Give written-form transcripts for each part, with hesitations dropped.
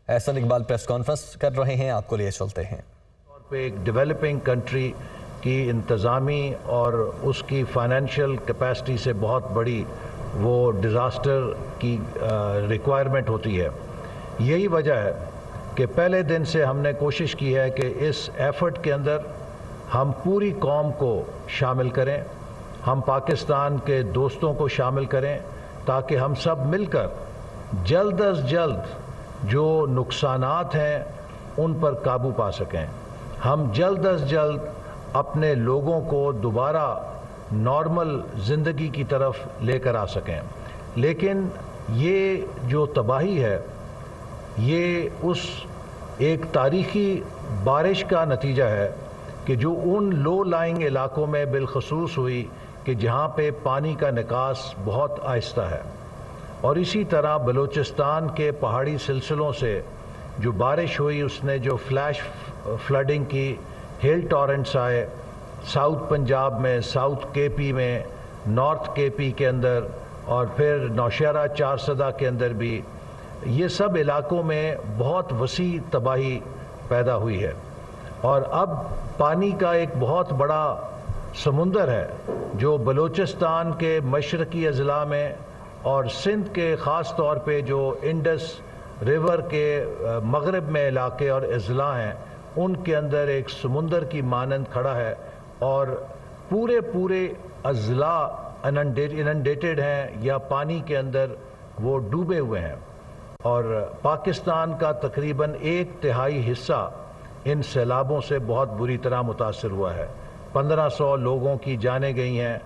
Ahsan Iqbal press conference کر رہے ہیں، آپ کو لیے چلتے ہیں۔ طور پہ ایک ڈیولپنگ کنٹری کی انتظامی اور اس کی فائنینشیل کیپیسٹی سے بہت بڑی وہ ڈیزاسٹر کی ریکوائرمنٹ ہوتی ہے۔ یہی وجہ ہے کہ پہلے دن سے ہم نے کوشش کی ہے کہ اس ایفرٹ کے اندر ہم پوری قوم کو شامل کریں، ہم پاکستان کے دوستوں کو شامل کریں، تاکہ ہم سب مل کر جلد از جلد جو نقصانات ہیں ان پر قابو پا سکیں، ہم جلد از جلد اپنے لوگوں کو دوبارہ نارمل زندگی کی طرف لے کر آ سکیں۔ لیکن یہ جو تباہی ہے یہ اس ایک تاریخی بارش کا نتیجہ ہے کہ جو ان لو لائنگ علاقوں میں بالخصوص ہوئی کہ جہاں پہ پانی کا نکاس بہت آہستہ ہے، اور اسی طرح بلوچستان کے پہاڑی سلسلوں سے جو بارش ہوئی اس نے جو فلیش فلڈنگ کی، ہیل ٹورنٹس آئے ساؤتھ پنجاب میں، ساؤتھ کے پی میں، نارتھ کے پی کے اندر، اور پھر نوشہرہ چارسدہ کے اندر بھی، یہ سب علاقوں میں بہت وسیع تباہی پیدا ہوئی ہے۔ اور اب پانی کا ایک بہت بڑا سمندر ہے جو بلوچستان کے مشرقی اضلاع میں اور سندھ کے خاص طور پہ جو انڈس ریور کے مغرب میں علاقے اور اضلاع ہیں ان کے اندر ایک سمندر کی مانند کھڑا ہے، اور پورے اضلاع اننڈیٹڈ ہیں یا پانی کے اندر وہ ڈوبے ہوئے ہیں، اور پاکستان کا تقریباً 1/3 حصہ ان سیلابوں سے بہت بری طرح متاثر ہوا ہے۔ 1500 لوگوں کی جانیں گئی ہیں،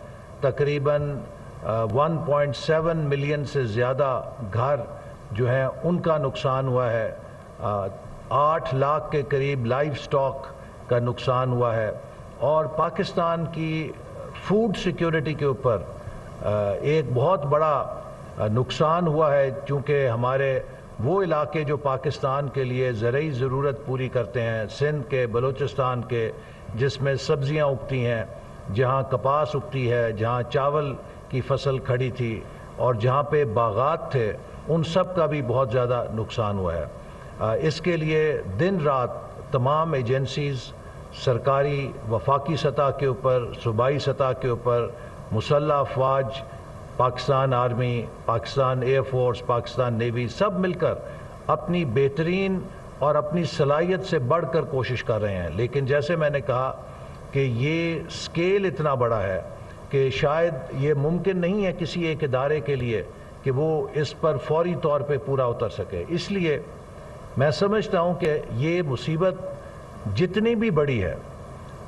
تقریباً 1.7 ملین سے زیادہ گھر جو ہیں ان کا نقصان ہوا ہے، 8 لاکھ کے قریب لائف سٹاک کا نقصان ہوا ہے، اور پاکستان کی فوڈ سیکیورٹی کے اوپر ایک بہت بڑا نقصان ہوا ہے، چونکہ ہمارے وہ علاقے جو پاکستان کے لیے زرعی ضرورت پوری کرتے ہیں، سندھ کے، بلوچستان کے، جس میں سبزیاں اگتی ہیں، جہاں کپاس اگتی ہے، جہاں چاول کی فصل کھڑی تھی، اور جہاں پہ باغات تھے، ان سب کا بھی بہت زیادہ نقصان ہوا ہے۔ اس کے لیے دن رات تمام ایجنسیز، سرکاری وفاقی سطح کے اوپر، صوبائی سطح کے اوپر، مسلح افواج، Pakistan army, Pakistan air force, Pakistan navy, سب مل کر اپنی بہترین اور اپنی صلاحیت سے بڑھ کر کوشش کر رہے ہیں۔ لیکن جیسے میں نے کہا کہ یہ سکیل اتنا بڑا ہے کہ شاید یہ ممکن نہیں ہے کسی ایک ادارے کے لیے کہ وہ اس پر فوری طور پہ پورا اتر سکے۔ اس لیے میں سمجھتا ہوں کہ یہ مصیبت جتنی بھی بڑی ہے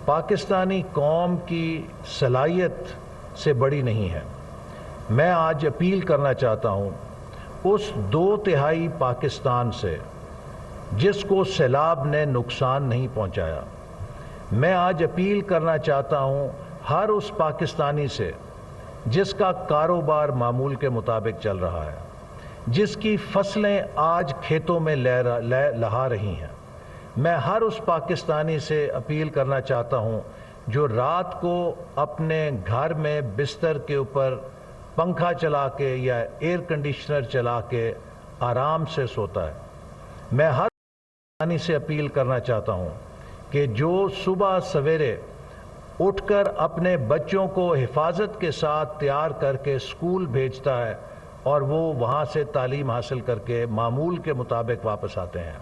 پاکستانی قوم کی صلاحیت سے بڑی نہیں ہے۔ میں آج اپیل کرنا چاہتا ہوں اس 2/3 پاکستان سے جس کو سیلاب نے نقصان نہیں پہنچایا۔ میں آج اپیل کرنا چاہتا ہوں ہر اس پاکستانی سے جس کا کاروبار معمول کے مطابق چل رہا ہے، جس کی فصلیں آج کھیتوں میں لہا رہی ہیں۔ میں ہر اس پاکستانی سے اپیل کرنا چاہتا ہوں جو رات کو اپنے گھر میں بستر کے اوپر پنکھا چلا کے یا ایئر کنڈیشنر چلا کے آرام سے سوتا ہے۔ میں ہر پاکستانی سے اپیل کرنا چاہتا ہوں کہ جو صبح سویرے اٹھ کر اپنے بچوں کو حفاظت کے ساتھ تیار کر کے اسکول بھیجتا ہے اور وہ وہاں سے تعلیم حاصل کر کے معمول کے مطابق واپس آتے ہیں،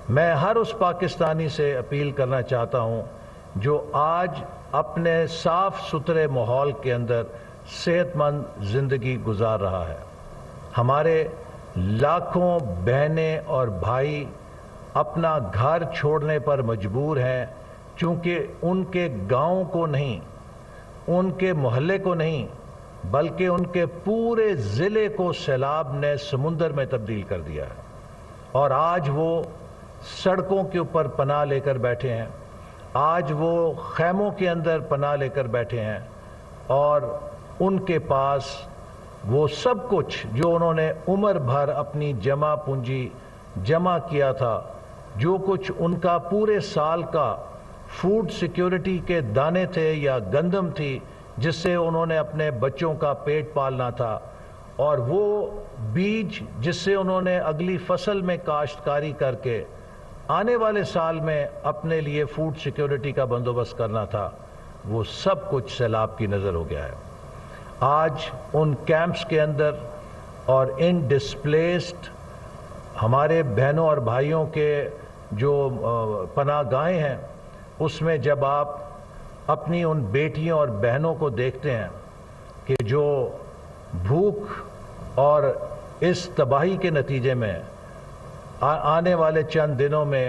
میں ہر اس پاکستانی سے اپیل کرنا چاہتا ہوں جو آج اپنے صاف ستھرے ماحول کے اندر صحت مند زندگی گزار رہا ہے۔ ہمارے لاکھوں بہنیں اور بھائی اپنا گھر چھوڑنے پر مجبور ہیں، چونکہ ان کے گاؤں کو نہیں، ان کے محلے کو نہیں، بلکہ ان کے پورے ضلع کو سیلاب نے سمندر میں تبدیل کر دیا ہے، اور آج وہ سڑکوں کے اوپر پناہ لے کر بیٹھے ہیں، آج وہ خیموں کے اندر پناہ لے کر بیٹھے ہیں، اور ان کے پاس وہ سب کچھ جو انہوں نے عمر بھر اپنی جمع پونجی جمع کیا تھا، جو کچھ ان کا پورے سال کا فوڈ سیکیورٹی کے دانے تھے یا گندم تھی جس سے انہوں نے اپنے بچوں کا پیٹ پالنا تھا، اور وہ بیج جس سے انہوں نے اگلی فصل میں کاشتکاری کر کے آنے والے سال میں اپنے لیے فوڈ سیکیورٹی کا بندوبست کرنا تھا، وہ سب کچھ سیلاب کی نظر ہو گیا ہے۔ آج ان کیمپس کے اندر اور ان ڈسپلیسڈ ہمارے بہنوں اور بھائیوں کے جو پناہ گاہیں ہیں، اس میں جب آپ اپنی ان بیٹیوں اور بہنوں کو دیکھتے ہیں کہ جو بھوک اور اس تباہی کے نتیجے میں آنے والے چند دنوں میں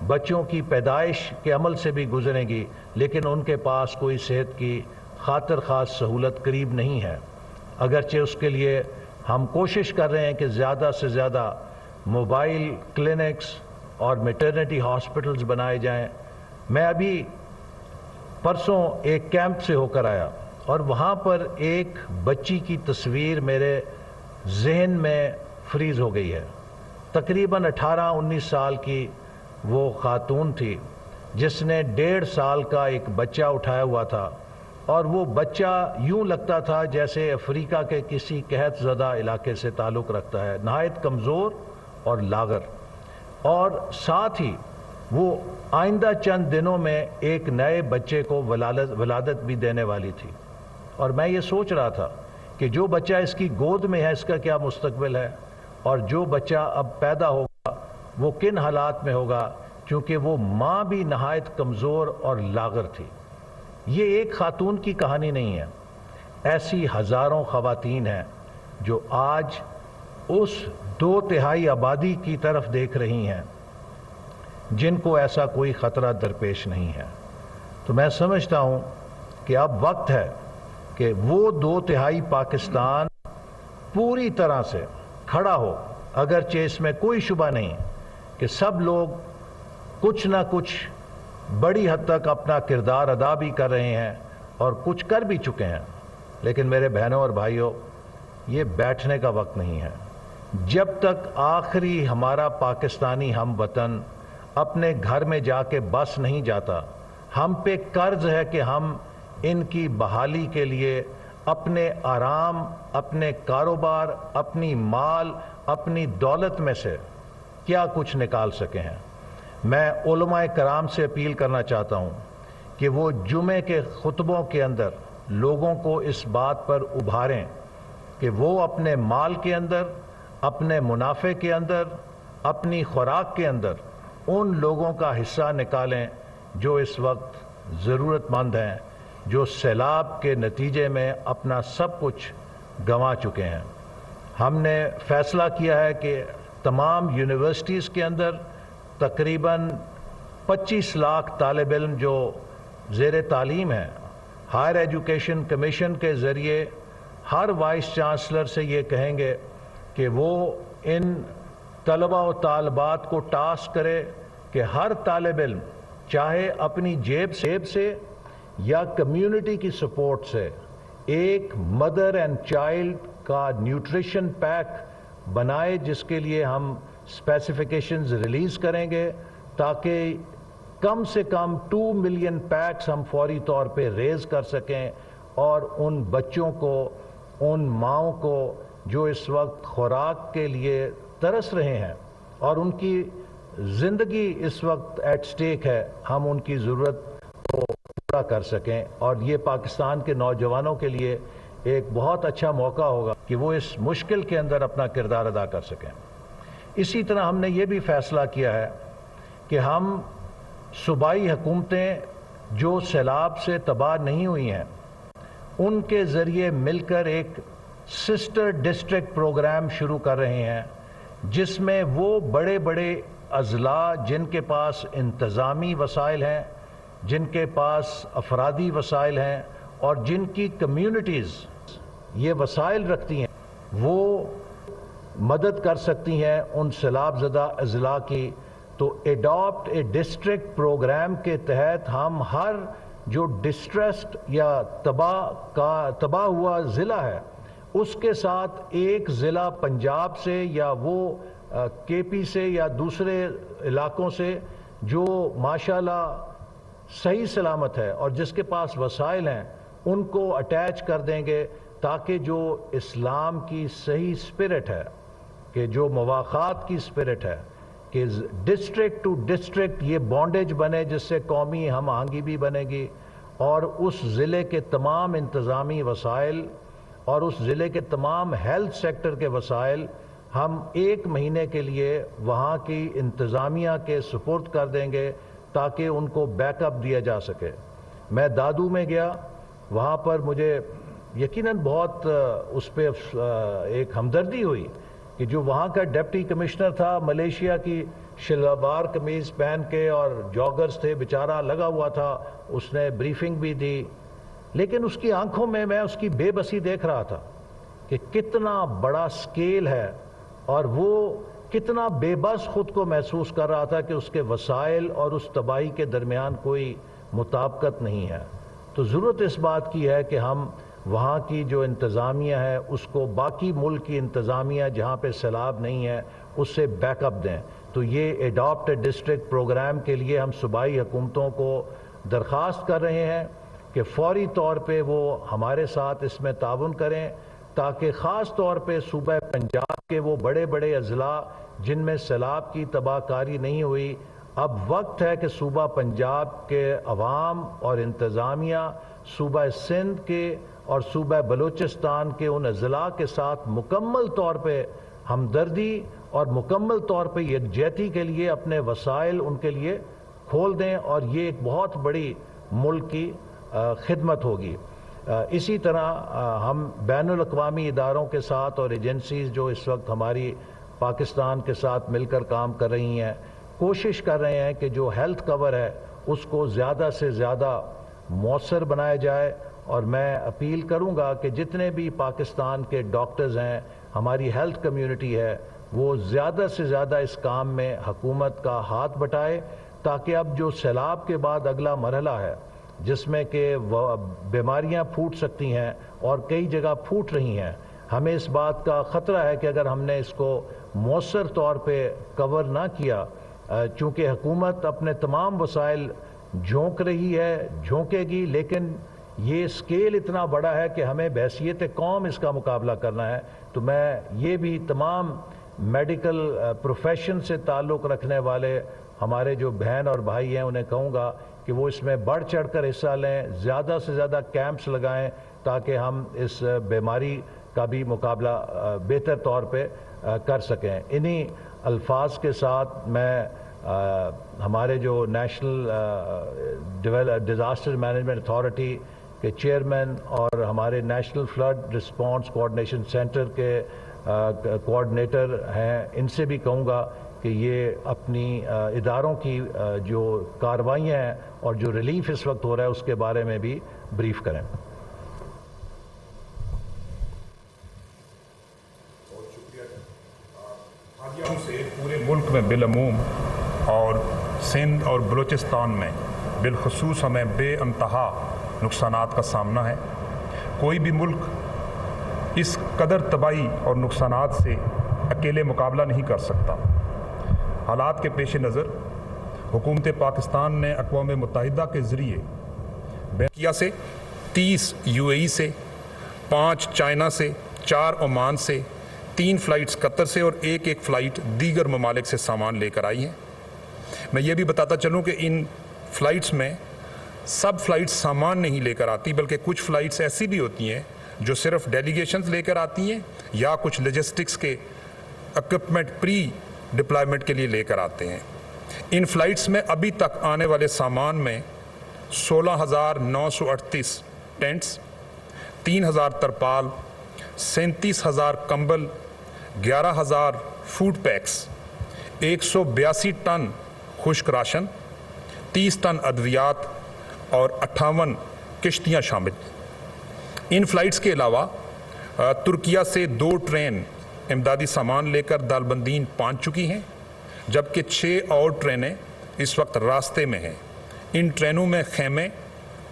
بچوں کی پیدائش کے عمل سے بھی گزریں گی، لیکن ان کے پاس کوئی صحت کی خاطر خاص سہولت قریب نہیں ہے، اگرچہ اس کے لیے ہم کوشش کر رہے ہیں کہ زیادہ سے زیادہ موبائل کلینکس اور میٹرنٹی ہاسپٹلز بنائے جائیں۔ میں ابھی پرسوں ایک کیمپ سے ہو کر آیا اور وہاں پر ایک بچی کی تصویر میرے ذہن میں فریز ہو گئی ہے۔ تقریباً 18-19 سال کی وہ خاتون تھی جس نے 1.5 سال کا ایک بچہ اٹھایا ہوا تھا، اور وہ بچہ یوں لگتا تھا جیسے افریقہ کے کسی قحط زدہ علاقے سے تعلق رکھتا ہے، نہایت کمزور اور لاغر، اور ساتھ ہی وہ آئندہ چند دنوں میں ایک نئے بچے کو ولادت بھی دینے والی تھی۔ اور میں یہ سوچ رہا تھا کہ جو بچہ اس کی گود میں ہے اس کا کیا مستقبل ہے، اور جو بچہ اب پیدا ہوگا وہ کن حالات میں ہوگا، کیونکہ وہ ماں بھی نہایت کمزور اور لاغر تھی۔ یہ ایک خاتون کی کہانی نہیں ہے، ایسی ہزاروں خواتین ہیں جو آج اس 2/3 آبادی کی طرف دیکھ رہی ہیں جن کو ایسا کوئی خطرہ درپیش نہیں ہے۔ تو میں سمجھتا ہوں کہ اب وقت ہے کہ وہ 2/3 پاکستان پوری طرح سے کھڑا ہو، اگرچہ اس میں کوئی شبہ نہیں کہ سب لوگ کچھ نہ کچھ بڑی حد تک اپنا کردار ادا بھی کر رہے ہیں اور کچھ کر بھی چکے ہیں، لیکن میرے بہنوں اور بھائیوں، یہ بیٹھنے کا وقت نہیں ہے۔ جب تک آخری ہمارا پاکستانی ہم وطن اپنے گھر میں جا کے بس نہیں جاتا، ہم پہ قرض ہے کہ ہم ان کی بحالی کے لیے اپنے آرام، اپنے کاروبار، اپنی مال، اپنی دولت میں سے کیا کچھ نکال سکے ہیں۔ میں علماء کرام سے اپیل کرنا چاہتا ہوں کہ وہ جمعے کے خطبوں کے اندر لوگوں کو اس بات پر ابھاریں کہ وہ اپنے مال کے اندر، اپنے منافع کے اندر، اپنی خوراک کے اندر ان لوگوں کا حصہ نکالیں جو اس وقت ضرورت مند ہیں، جو سیلاب کے نتیجے میں اپنا سب کچھ گنوا چکے ہیں۔ ہم نے فیصلہ کیا ہے کہ تمام یونیورسٹیز کے اندر تقریباً 25 لاکھ طالب علم جو زیر تعلیم ہیں، ہائر ایجوکیشن کمیشن کے ذریعے ہر وائس چانسلر سے یہ کہیں گے کہ وہ ان طلباء و طالبات کو ٹاسک کرے کہ ہر طالب علم چاہے اپنی جیب سے یا کمیونٹی کی سپورٹ سے ایک مدر اینڈ چائلڈ کا نیوٹریشن پیک بنائے، جس کے لیے ہم اسپیسیفیکیشنز ریلیز کریں گے تاکہ کم سے کم 2 ملین پیکس ہم فوری طور پہ ریز کر سکیں، اور ان بچوں کو، ان ماؤں کو جو اس وقت خوراک کے لیے ترس رہے ہیں اور ان کی زندگی اس وقت ایٹ سٹیک ہے، ہم ان کی ضرورت کو پورا کر سکیں۔ اور یہ پاکستان کے نوجوانوں کے لیے ایک بہت اچھا موقع ہوگا کہ وہ اس مشکل کے اندر اپنا کردار ادا کر سکیں۔ اسی طرح ہم نے یہ بھی فیصلہ کیا ہے کہ ہم صوبائی حکومتیں جو سیلاب سے تباہ نہیں ہوئی ہیں ان کے ذریعے مل کر ایک سسٹر ڈسٹرکٹ پروگرام شروع کر رہے ہیں، جس میں وہ بڑے بڑے اضلاع جن کے پاس انتظامی وسائل ہیں، جن کے پاس افرادی وسائل ہیں اور جن کی کمیونٹیز یہ وسائل رکھتی ہیں، وہ مدد کر سکتی ہیں ان سیلاب زدہ اضلاع کی۔ تو اڈاپٹ اے ڈسٹرکٹ پروگرام کے تحت ہم ہر جو ڈسٹریسڈ یا تباہ ہوا ضلع ہے اس کے ساتھ ایک ضلع پنجاب سے یا وہ کے پی سے یا دوسرے علاقوں سے جو ماشاءاللہ صحیح سلامت ہے اور جس کے پاس وسائل ہیں ان کو اٹیچ کر دیں گے تاکہ جو اسلام کی صحیح سپرٹ ہے، کہ جو مواخات کی سپرٹ ہے، کہ ڈسٹرکٹ ٹو ڈسٹرکٹ یہ بانڈیج بنے، جس سے قومی ہم آہنگی بھی بنے گی، اور اس ضلع کے تمام انتظامی وسائل اور اس ضلع کے تمام ہیلتھ سیکٹر کے وسائل ہم 1 مہینے کے لیے وہاں کی انتظامیہ کے سپرد کر دیں گے تاکہ ان کو بیک اپ دیا جا سکے۔ میں دادو میں گیا، وہاں پر مجھے یقیناً بہت اس پہ ایک ہمدردی ہوئی کہ جو وہاں کا ڈپٹی کمشنر تھا، ملیشیا کی شلوار قمیض پہن کے اور جاگرز تھے، بیچارہ لگا ہوا تھا، اس نے بریفنگ بھی دی، لیکن اس کی آنکھوں میں اس کی بے بسی دیکھ رہا تھا کہ کتنا بڑا سکیل ہے، اور وہ کتنا بے بس خود کو محسوس کر رہا تھا کہ اس کے وسائل اور اس تباہی کے درمیان کوئی مطابقت نہیں ہے۔ تو ضرورت اس بات کی ہے کہ ہم وہاں کی جو انتظامیہ ہے اس کو باقی ملک کی انتظامیہ جہاں پہ سیلاب نہیں ہے اس سے بیک اپ دیں۔ تو یہ ایڈاپٹ ڈسٹرکٹ پروگرام کے لیے ہم صوبائی حکومتوں کو درخواست کر رہے ہیں کہ فوری طور پہ وہ ہمارے ساتھ اس میں تعاون کریں، تاکہ خاص طور پہ صوبہ پنجاب کے وہ بڑے بڑے اضلاع جن میں سیلاب کی تباہ کاری نہیں ہوئی، اب وقت ہے کہ صوبہ پنجاب کے عوام اور انتظامیہ صوبہ سندھ کے اور صوبہ بلوچستان کے ان اضلاع کے ساتھ مکمل طور پہ ہمدردی اور مکمل طور پہ یکجہتی کے لیے اپنے وسائل ان کے لیے کھول دیں، اور یہ ایک بہت بڑی ملک کی خدمت ہوگی۔ اسی طرح ہم بین الاقوامی اداروں کے ساتھ اور ایجنسیز جو اس وقت ہماری پاکستان کے ساتھ مل کر کام کر رہی ہیں، کوشش کر رہے ہیں کہ جو ہیلتھ کور ہے اس کو زیادہ سے زیادہ مؤثر بنایا جائے، اور میں اپیل کروں گا کہ جتنے بھی پاکستان کے ڈاکٹرز ہیں، ہماری ہیلتھ کمیونٹی ہے، وہ زیادہ سے زیادہ اس کام میں حکومت کا ہاتھ بٹائے، تاکہ اب جو سیلاب کے بعد اگلا مرحلہ ہے جس میں کہ بیماریاں پھوٹ سکتی ہیں اور کئی جگہ پھوٹ رہی ہیں، ہمیں اس بات کا خطرہ ہے کہ اگر ہم نے اس کو مؤثر طور پہ کور نہ کیا، چونکہ حکومت اپنے تمام وسائل جھونک رہی ہے، جھونکے گی، لیکن یہ سکیل اتنا بڑا ہے کہ ہمیں بحیثیت قوم اس کا مقابلہ کرنا ہے۔ تو میں یہ بھی تمام میڈیکل پروفیشن سے تعلق رکھنے والے ہمارے جو بہن اور بھائی ہیں انہیں کہوں گا کہ وہ اس میں بڑھ چڑھ کر حصہ لیں، زیادہ سے زیادہ کیمپس لگائیں، تاکہ ہم اس بیماری کا بھی مقابلہ بہتر طور پہ کر سکیں۔ انہی الفاظ کے ساتھ میں ہمارے جو نیشنل ڈیزاسٹر مینجمنٹ اتھارٹی کے چیئرمین اور ہمارے national flood response coordination centre کے کوآرڈینیٹر ہیں، ان سے بھی کہوں گا کہ یہ اپنی اداروں کی جو کارروائیاں ہیں اور جو ریلیف اس وقت ہو رہا ہے اس کے بارے میں بھی بریف کریں۔ حالیہ سے پورے ملک میں بالعموم اور سندھ اور بلوچستان میں بالخصوص ہمیں بے انتہا نقصانات کا سامنا ہے۔ کوئی بھی ملک اس قدر تباہی اور نقصانات سے اکیلے مقابلہ نہیں کر سکتا۔ حالات کے پیش نظر حکومت پاکستان نے اقوام متحدہ کے ذریعے بینکیا سے 30 UAE سے 5 چائنا سے 4 عمان سے 3 فلائٹس قطر سے اور ایک فلائٹ دیگر ممالک سے سامان لے کر آئی ہیں۔ میں یہ بھی بتاتا چلوں کہ ان فلائٹس میں سب فلائٹس سامان نہیں لے کر آتی، بلکہ کچھ فلائٹس ایسی بھی ہوتی ہیں جو صرف ڈیلیگیشنز لے کر آتی ہیں یا کچھ لاجسٹکس کے اکوپمنٹ پری ڈپلائمنٹ کے لیے لے کر آتے ہیں۔ ان فلائٹس میں ابھی تک آنے والے سامان میں 16,938 ٹینٹس، 3,000 ترپال، 37,000 کمبل، 11,000 فوڈ پیکس، 182 ٹن خشک راشن، 30 ٹن ادویات اور 58 کشتیاں شامل۔ ان فلائٹس کے علاوہ ترکیہ سے 2 ٹرین امدادی سامان لے کر دالبندین پہنچ چکی ہیں، جبکہ 6 اور ٹرینیں اس وقت راستے میں ہیں۔ ان ٹرینوں میں خیمے،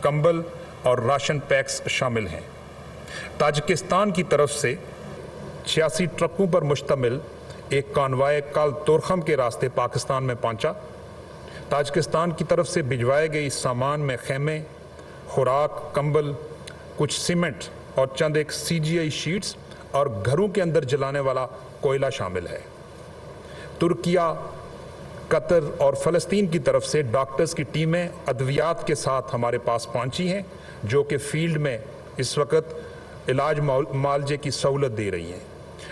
کمبل اور راشن پیکس شامل ہیں۔ تاجکستان کی طرف سے 86 ٹرکوں پر مشتمل ایک کانوائے کل تورخم کے راستے پاکستان میں پہنچا۔ تاجکستان کی طرف سے بھجوائے گئے اس سامان میں خیمے، خوراک، کمبل، کچھ سیمنٹ اور چند ایک CGI شیٹس اور گھروں کے اندر جلانے والا کوئلہ شامل ہے۔ ترکیہ، قطر اور فلسطین کی طرف سے ڈاکٹرز کی ٹیمیں ادویات کے ساتھ ہمارے پاس پہنچی ہیں جو کہ فیلڈ میں اس وقت علاج معالجے کی سہولت دے رہی ہیں۔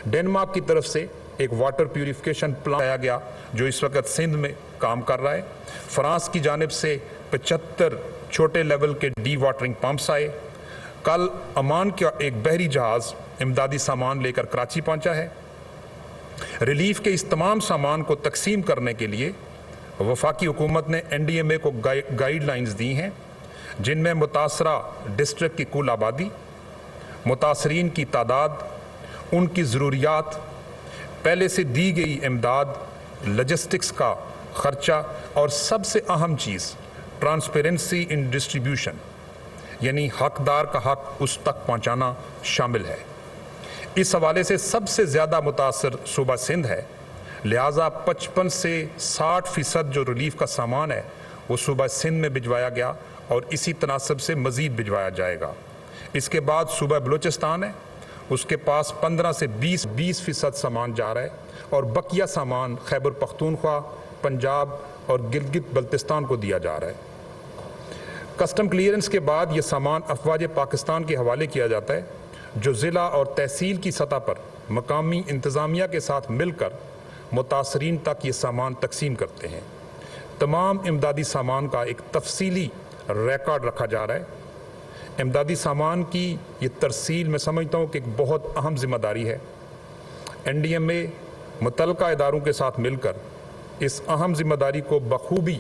ڈنمارک کی طرف سے ایک واٹر پیوریفیکیشن پلانٹ لایا گیا جو اس وقت سندھ میں کام کر رہا ہے۔ فرانس کی جانب سے 75 چھوٹے لیول کے ڈی واٹرنگ پمپس آئے۔ کل عمان کا ایک بحری جہاز امدادی سامان لے کر کراچی پہنچا ہے۔ ریلیف کے اس تمام سامان کو تقسیم کرنے کے لیے وفاقی حکومت نے NDMA کو گائیڈ لائنز دی ہیں جن میں متاثرہ ڈسٹرکٹ کی کل آبادی، متاثرین کی تعداد، ان کی ضروریات، پہلے سے دی گئی امداد، لاجسٹکس کا خرچہ اور سب سے اہم چیز ٹرانسپیرنسی ان ڈسٹریبیوشن، یعنی حقدار کا حق اس تک پہنچانا شامل ہے۔ اس حوالے سے سب سے زیادہ متاثر صوبہ سندھ ہے، لہٰذا 55 سے 60% جو ریلیف کا سامان ہے وہ صوبہ سندھ میں بھجوایا گیا اور اسی تناسب سے مزید بھجوایا جائے گا۔ اس کے بعد صوبہ بلوچستان ہے، اس کے پاس 15 سے 20% سامان جا رہا ہے اور بقیہ سامان خیبر پختونخوا، پنجاب اور گلگت بلتستان کو دیا جا رہا ہے۔ کسٹم کلیئرنس کے بعد یہ سامان افواج پاکستان کے حوالے کیا جاتا ہے جو ضلع اور تحصیل کی سطح پر مقامی انتظامیہ کے ساتھ مل کر متاثرین تک یہ سامان تقسیم کرتے ہیں۔ تمام امدادی سامان کا ایک تفصیلی ریکارڈ رکھا جا رہا ہے۔ امدادی سامان کی یہ ترسیل میں سمجھتا ہوں کہ ایک بہت اہم ذمہ داری ہے۔ NDMA متعلقہ اداروں کے ساتھ مل کر اس اہم ذمہ داری کو بخوبی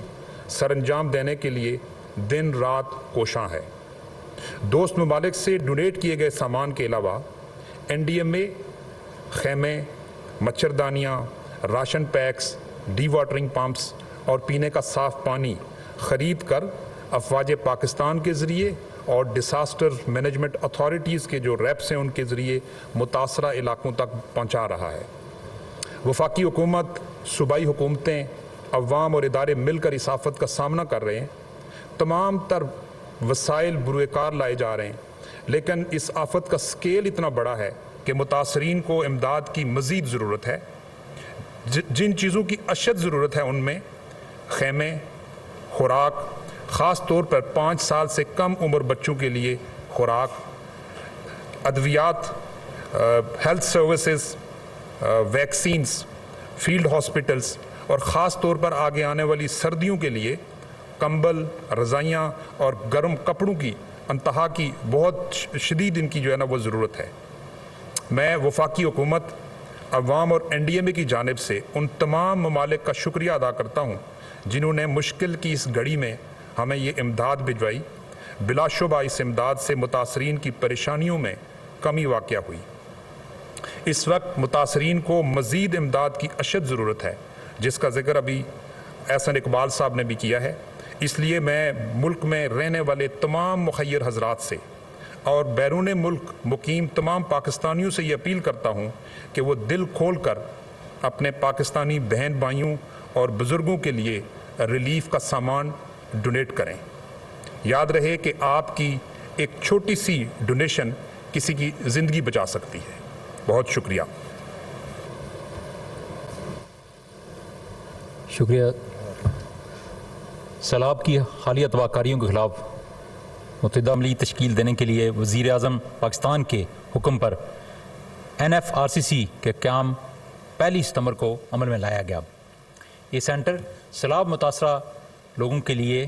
سر انجام دینے کے لیے دن رات کوشاں ہے۔ دوست ممالک سے ڈونیٹ کیے گئے سامان کے علاوہ NDMA خیمے، مچھردانیاں، ration packs, dewatering pumps اور پینے کا صاف پانی خرید کر افواج پاکستان کے ذریعے اور ڈیزاسٹر مینجمنٹ اتھارٹیز کے جو ریپس ہیں ان کے ذریعے متاثرہ علاقوں تک پہنچا رہا ہے۔ وفاقی حکومت، صوبائی حکومتیں، عوام اور ادارے مل کر اس آفت کا سامنا کر رہے ہیں۔ تمام تر وسائل بروئے کار لائے جا رہے ہیں، لیکن اس آفت کا سکیل اتنا بڑا ہے کہ متاثرین کو امداد کی مزید ضرورت ہے۔ جن چیزوں کی اشد ضرورت ہے ان میں خیمے، خوراک، خاص طور پر 5 سال سے کم عمر بچوں کے لیے خوراک، ادویات، health services, vaccines, field hospitals اور خاص طور پر آگے آنے والی سردیوں کے لیے کمبل، رضائیاں اور گرم کپڑوں کی انتہا کی بہت شدید ان کی جو ہے نا وہ ضرورت ہے۔ میں وفاقی حکومت، عوام اور NDMA کی جانب سے ان تمام ممالک کا شکریہ ادا کرتا ہوں جنہوں نے مشکل کی اس گھڑی میں ہمیں یہ امداد بھجوائی۔ بلا شبہ اس امداد سے متاثرین کی پریشانیوں میں کمی واقع ہوئی۔ اس وقت متاثرین کو مزید امداد کی اشد ضرورت ہے جس کا ذکر ابھی احسن اقبال صاحب نے بھی کیا ہے۔ اس لیے میں ملک میں رہنے والے تمام مخیر حضرات سے اور بیرون ملک مقیم تمام پاکستانیوں سے یہ اپیل کرتا ہوں کہ وہ دل کھول کر اپنے پاکستانی بہن بھائیوں اور بزرگوں کے لیے ریلیف کا سامان ڈونیٹ کریں۔ یاد رہے کہ آپ کی ایک چھوٹی سی ڈونیشن کسی کی زندگی بچا سکتی ہے۔ بہت شکریہ۔ شکریہ۔ سیلاب کی حالیہ تباہ کاریوں کے خلاف متحدہ عملی تشکیل دینے کے لیے وزیر اعظم پاکستان کے حکم پر NFRCC کے قیام 1 ستمبر کو عمل میں لایا گیا۔ یہ سینٹر سیلاب متاثرہ لوگوں کے لیے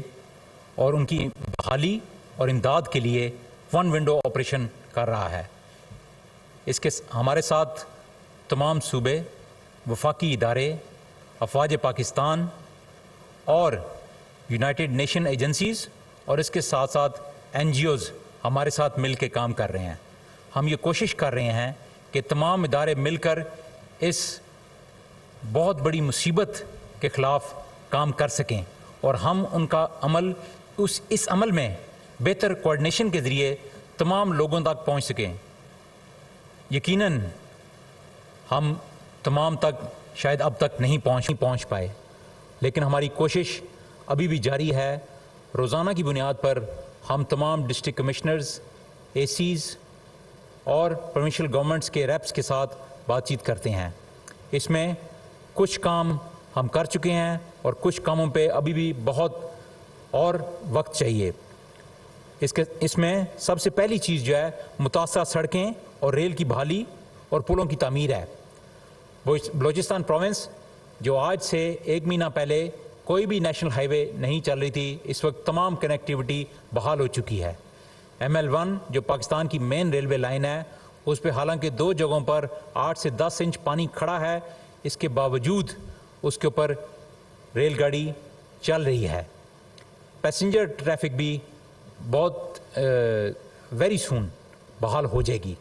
اور ان کی بحالی اور امداد کے لیے ون ونڈو آپریشن کر رہا ہے۔ اس کے ہمارے ساتھ تمام صوبے، وفاقی ادارے، افواج پاکستان اور یونائٹڈ نیشن ایجنسیز اور اس کے ساتھ ساتھ NGOز ہمارے ساتھ مل کے کام کر رہے ہیں۔ ہم یہ کوشش کر رہے ہیں کہ تمام ادارے مل کر اس بہت بڑی مصیبت کے خلاف کام کر سکیں اور ہم ان کا عمل اس عمل میں بہتر کوارڈینیشن کے ذریعے تمام لوگوں تک پہنچ سکیں۔ یقیناً ہم تمام تک شاید اب تک نہیں پہنچ پائے، لیکن ہماری کوشش ابھی بھی جاری ہے۔ روزانہ کی بنیاد پر ہم تمام ڈسٹرکٹ کمشنرز، ACs اور پروونشل گورنمنٹس کے ریپس کے ساتھ بات چیت کرتے ہیں۔ اس میں کچھ کام ہم کر چکے ہیں اور کچھ کاموں پہ ابھی بھی بہت اور وقت چاہیے۔ اس میں سب سے پہلی چیز جو ہے متاثرہ سڑکیں اور ریل کی بحالی اور پلوں کی تعمیر ہے۔ بلوچستان پروونس جو آج سے 1 مہینہ پہلے کوئی بھی نیشنل ہائی وے نہیں چل رہی تھی، اس وقت تمام کنیکٹیوٹی بحال ہو چکی ہے۔ ML1 جو پاکستان کی مین ریلوے لائن ہے، اس پہ حالانکہ 2 جگہوں پر 8 سے 10 انچ پانی کھڑا ہے، اس کے باوجود اس کے اوپر ریل گاڑی چل رہی ہے۔ پیسنجر ٹریفک بھی بہت ویری سون بحال ہو جائے گی۔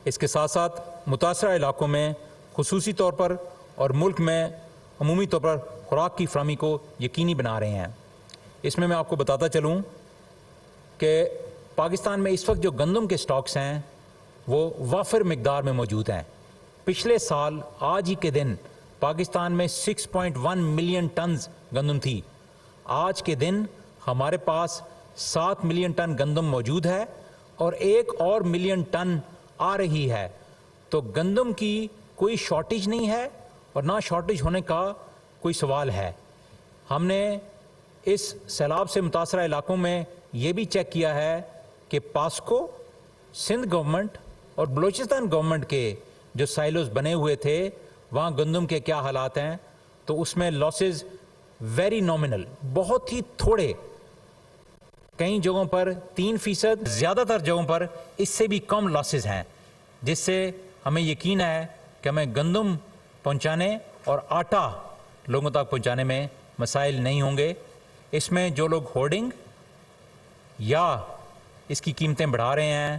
اس کے ساتھ ساتھ متاثرہ علاقوں میں خصوصی طور پر اور ملک میں عمومی طور پر خوراک کی فراہمی کو یقینی بنا رہے ہیں۔ اس میں آپ کو بتاتا چلوں کہ پاکستان میں اس وقت جو گندم کے سٹاکس ہیں وہ وافر مقدار میں موجود ہیں۔ پچھلے سال آج ہی کے دن پاکستان میں 6.1 ملین ٹنز گندم تھی۔ آج کے دن ہمارے پاس 7 ملین ٹن گندم موجود ہے اور 1 اور ملین ٹن آ رہی ہے۔ تو گندم کی کوئی شارٹیج نہیں ہے اور نہ شارٹیج ہونے کا کوئی سوال ہے۔ ہم نے اس سیلاب سے متاثرہ علاقوں میں یہ بھی چیک کیا ہے کہ پاسکو، سندھ گورنمنٹ اور بلوچستان گورنمنٹ کے جو سائلوز بنے ہوئے تھے وہاں گندم کے کیا حالات ہیں، تو اس میں لاسز ویری نومنل، بہت ہی تھوڑے، کئی جگہوں پر 3%، زیادہ تر جگہوں پر اس سے بھی کم لاسز ہیں، جس سے ہمیں یقین ہے کہ ہمیں گندم پہنچانے اور آٹا لوگوں تک پہنچانے میں مسائل نہیں ہوں گے۔ اس میں جو لوگ ہورڈنگ یا اس کی قیمتیں بڑھا رہے ہیں،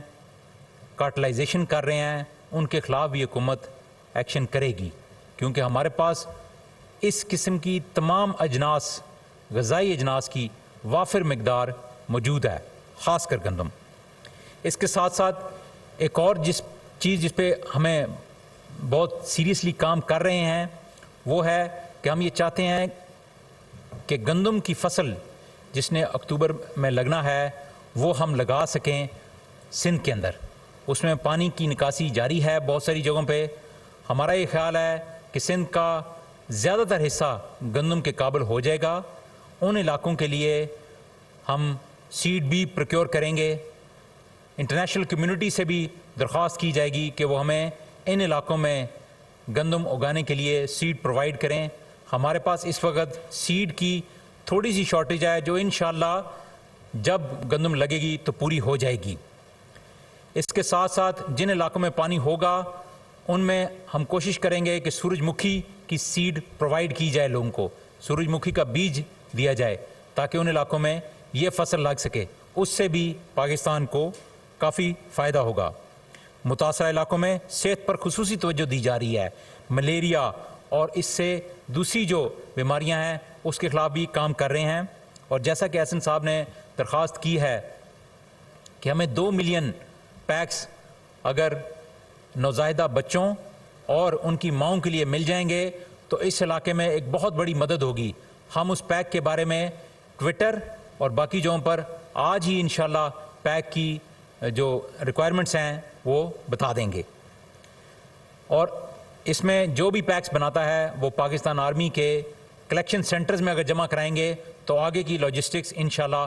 کارٹلائزیشن کر رہے ہیں، ان کے خلاف بھی حکومت ایکشن کرے گی، کیونکہ ہمارے پاس اس قسم کی تمام اجناس، غذائی اجناس کی وافر مقدار موجود ہے، خاص کر گندم۔ اس کے ساتھ ساتھ ایک اور جس پہ ہمیں بہت سیریسلی کام کر رہے ہیں وہ ہے کہ ہم یہ چاہتے ہیں کہ گندم کی فصل جس نے اکتوبر میں لگنا ہے وہ ہم لگا سکیں سندھ کے اندر۔ اس میں پانی کی نکاسی جاری ہے بہت ساری جگہوں پہ۔ ہمارا یہ خیال ہے کہ سندھ کا زیادہ تر حصہ گندم کے قابل ہو جائے گا۔ ان علاقوں کے لیے ہم سیڈ بھی پروکیور کریں گے۔ انٹرنیشنل کمیونٹی سے بھی درخواست کی جائے گی کہ وہ ہمیں ان علاقوں میں گندم اگانے کے لیے سیڈ پرووائڈ کریں۔ ہمارے پاس اس وقت سیڈ کی تھوڑی سی شارٹیج ہے جو انشاءاللہ جب گندم لگے گی تو پوری ہو جائے گی۔ اس کے ساتھ ساتھ جن علاقوں میں پانی ہوگا ان میں ہم کوشش کریں گے کہ سورج مکھی کی سیڈ پرووائڈ کی جائے، لوگوں کو سورج مکھی کا بیج دیا جائے تاکہ ان علاقوں میں یہ فصل لگ سکے، اس سے بھی پاکستان کو کافی فائدہ ہوگا۔ متاثرہ علاقوں میں صحت پر خصوصی توجہ دی جا رہی ہے۔ ملیریا اور اس سے دوسری جو بیماریاں ہیں اس کے خلاف بھی کام کر رہے ہیں، اور جیسا کہ احسن صاحب نے درخواست کی ہے کہ ہمیں 2 ملین پیکس اگر نوزائیدہ بچوں اور ان کی ماؤں کے لیے مل جائیں گے تو اس علاقے میں ایک بہت بڑی مدد ہوگی۔ ہم اس پیک کے بارے میں ٹویٹر اور باقی جگہوں پر آج ہی انشاءاللہ پیک کی جو ریکوائرمنٹس ہیں وہ بتا دیں گے، اور اس میں جو بھی پیکس بناتا ہے وہ پاکستان آرمی کے کلیکشن سینٹرز میں اگر جمع کرائیں گے تو آگے کی لاجسٹکس انشاءاللہ